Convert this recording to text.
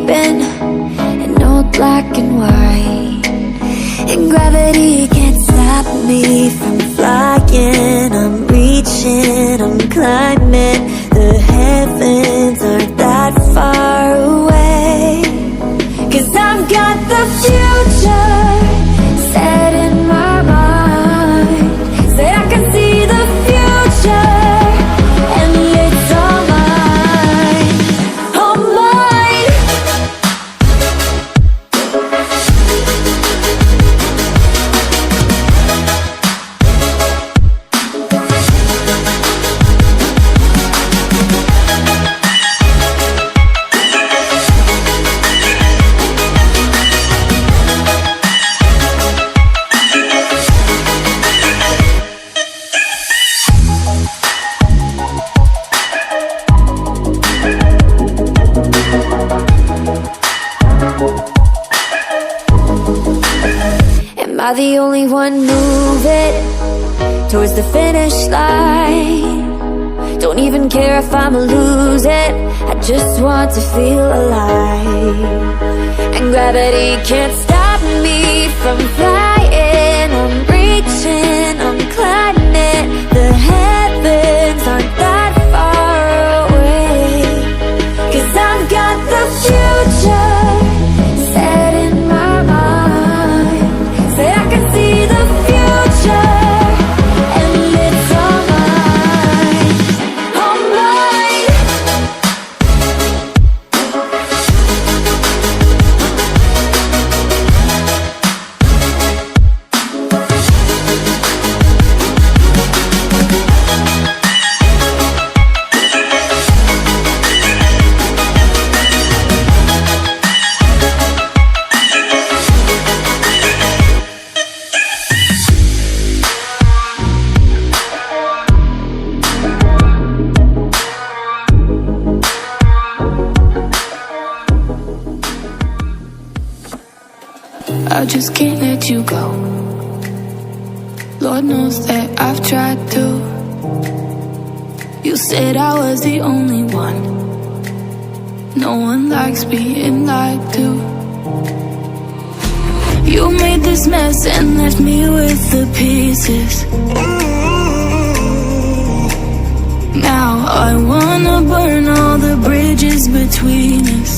sleeping in old black and white, and gravity can't stop me from flying. I'm reaching, I'm climbing. The heavens aren't that far away, 'cause I've got the future set in my mind. Said I can see the future, and it's all mine, all mine. Am I the only one moving towards the finish line? Don't even care if I'ma lose it, I just want to feel alive. And gravity can't stop me from flying. I'm reaching, I'm climbing. The heavens aren't that far away, 'cause I've got the future set in my mind. Say I can see the future, and it's all mine, all mine. I just can't let you go. Lord knows that I've tried to. You said I was the only one. No one likes being lied to. You made this mess and left me with the pieces. Now I wanna burn all the bridges between us.